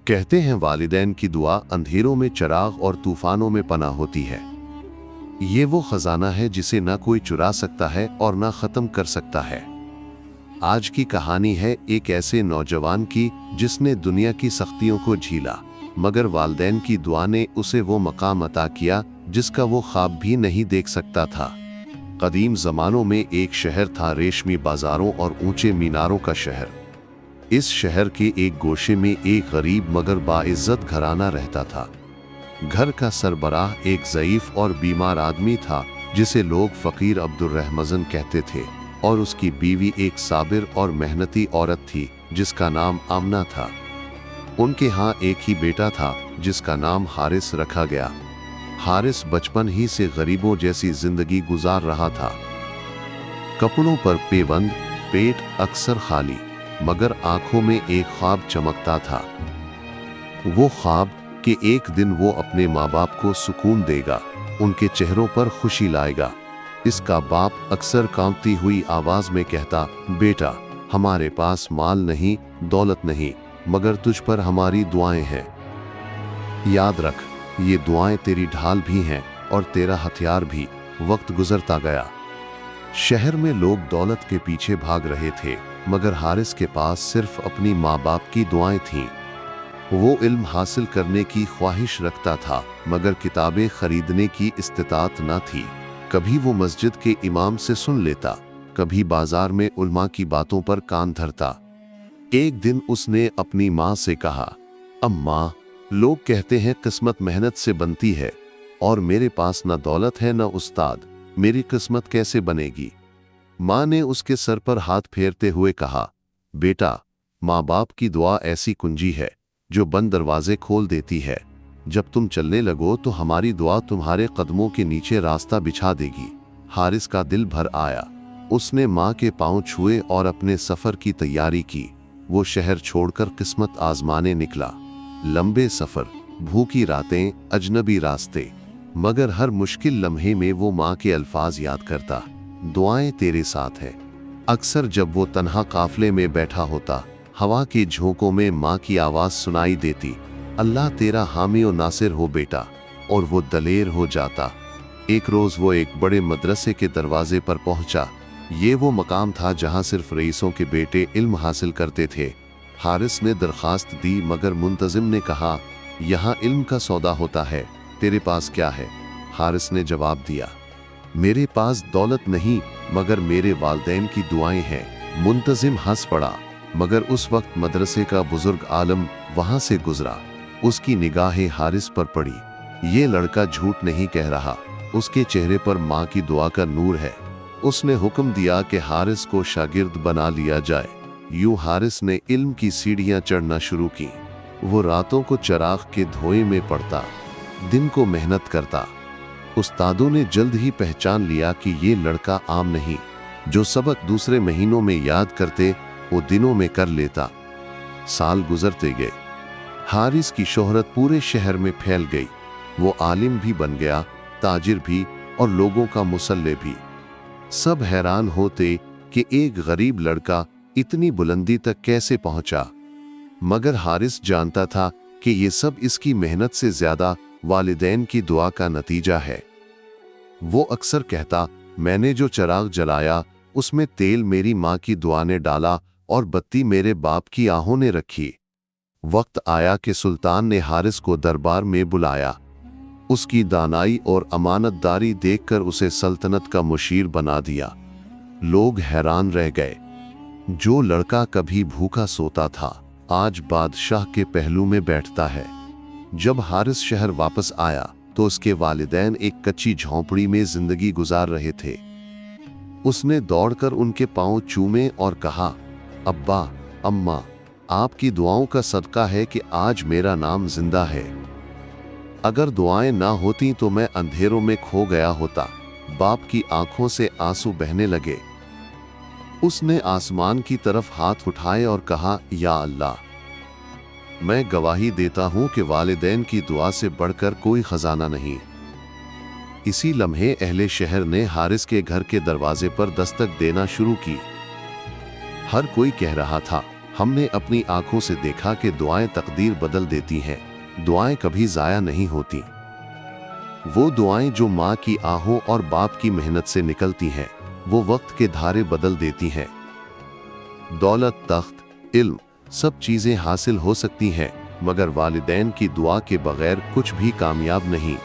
कहते हैं वालिदैन की दुआ अंधेरों में चिराग और तूफानों में पनाह होती है। ये वो खजाना है जिसे ना कोई चुरा सकता है और ना खत्म कर सकता है। आज की कहानी है एक ऐसे नौजवान की जिसने दुनिया की सख्तियों को झीला, मगर वालिदैन की दुआ ने उसे वो मकाम अता किया जिसका वो ख्वाब भी नहीं देख सकता था। कदीम जमानों में एक शहर था, रेशमी बाजारों और ऊंचे मीनारों का शहर। इस शहर के एक गोशे में एक गरीब मगर बाइज्जत घराना रहता था। घर का सरबराह एक ज़ईफ और बीमार आदमी था जिसे लोग फ़कीर अब्दुर्रहमन कहते थे, और उसकी बीवी एक साबिर और मेहनती औरत थी जिसका नाम आमना था। उनके यहाँ एक ही बेटा था जिसका नाम हारिस रखा गया। हारिस बचपन ही से गरीबों जैसी जिंदगी गुजार रहा था। कपड़ों पर पेबंद, पेट अक्सर खाली, मगर आंखों में एक ख्वाब चमकता था। वो ख्वाब कि एक दिन वो अपने माँ बाप को सुकून देगा, उनके चेहरों पर खुशी लाएगा। इसका बाप अक्सर कांपती हुई आवाज में कहता, बेटा, हमारे पास माल नहीं, दौलत नहीं, मगर तुझ पर हमारी दुआएं हैं। याद रख, ये दुआएं तेरी ढाल भी हैं और तेरा हथियार भी। वक्त गुजरता गया। शहर में लोग दौलत के पीछे भाग रहे थे, मगर हारिस के पास सिर्फ अपनी माँ बाप की दुआएं थीं। वो इल्म हासिल करने की ख्वाहिश रखता था, मगर किताबें खरीदने की इस्तिताअत न थी। कभी वो मस्जिद के इमाम से सुन लेता, कभी बाजार में उलमा की बातों पर कान धरता। एक दिन उसने अपनी माँ से कहा, अम्मा, लोग कहते हैं किस्मत मेहनत से बनती है, और मेरे पास न दौलत है न उस्ताद, मेरी किस्मत कैसे बनेगी? माँ ने उसके सर पर हाथ फेरते हुए कहा, बेटा, माँ बाप की दुआ ऐसी कुंजी है जो बंद दरवाजे खोल देती है। जब तुम चलने लगो तो हमारी दुआ तुम्हारे कदमों के नीचे रास्ता बिछा देगी। हारिस का दिल भर आया। उसने माँ के पांव छुए और अपने सफर की तैयारी की। वो शहर छोड़कर किस्मत आजमाने निकला। लंबे सफर, भूखी रातें, अजनबी रास्ते, मगर हर मुश्किल लम्हे में वो माँ के अल्फाज याद करता, दुआएं तेरे साथ हैं। अक्सर जब वो तन्हा काफले में बैठा होता, हवा के झोंकों में माँ की आवाज सुनाई देती, अल्लाह तेरा हामी और नासिर हो बेटा, और वो दलेर हो जाता। एक रोज वो एक बड़े मदरसे के दरवाजे पर पहुंचा। ये वो मकाम था जहां सिर्फ रईसों के बेटे इल्म हासिल करते थे। हारिस ने दरखास्त दी, मगर मुंतजिम ने कहा, यहाँ इल्म का सौदा होता है, तेरे पास क्या है? हारिस ने जवाब दिया, मेरे पास दौलत नहीं, मगर मेरे वालिदैन की दुआएं हैं। मुंतजिम हंस पड़ा, मगर उस वक्त मदरसे का बुजुर्ग आलम वहां से गुजरा। उसकी निगाहें हारिस पर पड़ी। ये लड़का झूठ नहीं कह रहा, उसके चेहरे पर माँ की दुआ का नूर है। उसने हुक्म दिया कि हारिस को शागिर्द बना लिया जाए। यूं हारिस ने इल्म की सीढ़ियां चढ़ना शुरू की। वो रातों को चिराग के धुएं में पड़ता, दिन को मेहनत करता। उस्तादों ने जल्द ही पहचान लिया कि ये लड़का आम नहीं। जो सबक दूसरे महीनों में याद करते वो दिनों में कर लेता। साल गुजरते गए। हारिस की शोहरत पूरे शहर में फैल गई। वो आलिम भी बन गया, ताजिर भी, और लोगों का मुसल्ले भी। सब हैरान होते कि एक गरीब लड़का इतनी बुलंदी तक कैसे पहुंचा, मगर हारिस जानता था कि ये सब इसकी मेहनत से ज्यादा वालिदैन की दुआ का नतीजा है। वो अक्सर कहता, मैंने जो चिराग जलाया उसमें तेल मेरी माँ की दुआ ने डाला और बत्ती मेरे बाप की आहों ने रखी। वक्त आया कि सुल्तान ने हारिस को दरबार में बुलाया। उसकी दानाई और अमानतदारी देखकर उसे सल्तनत का मुशीर बना दिया। लोग हैरान रह गए। जो लड़का कभी भूखा सोता था, आज बादशाह के पहलू में बैठता है। जब हारिस शहर वापस आया तो उसके वालिदैन एक कच्ची झोंपड़ी में जिंदगी गुजार रहे थे। उसने दौड़कर उनके पांव चूमे और कहा, अब्बा, अम्मा, आपकी दुआओं का सदका है कि आज मेरा नाम जिंदा है। अगर दुआएं ना होती तो मैं अंधेरों में खो गया होता। बाप की आंखों से आंसू बहने लगे। उसने आसमान की तरफ हाथ उठाए और कहा, या अल्लाह, मैं गवाही देता हूं कि वालिदैन की दुआ से बढ़कर कोई खजाना नहीं। इसी लम्हे अहले शहर ने हारिस के घर के दरवाजे पर दस्तक देना शुरू की। हर कोई कह रहा था, हमने अपनी आंखों से देखा कि दुआएं तकदीर बदल देती हैं। दुआएं कभी जाया नहीं होती। वो दुआएं जो माँ की आहों और बाप की मेहनत से निकलती हैं, वो वक्त के धारे बदल देती हैं। दौलत, तख्त, इल्म, सब चीजें हासिल हो सकती हैं, मगर वालिदैन की दुआ के बगैर कुछ भी कामयाब नहीं।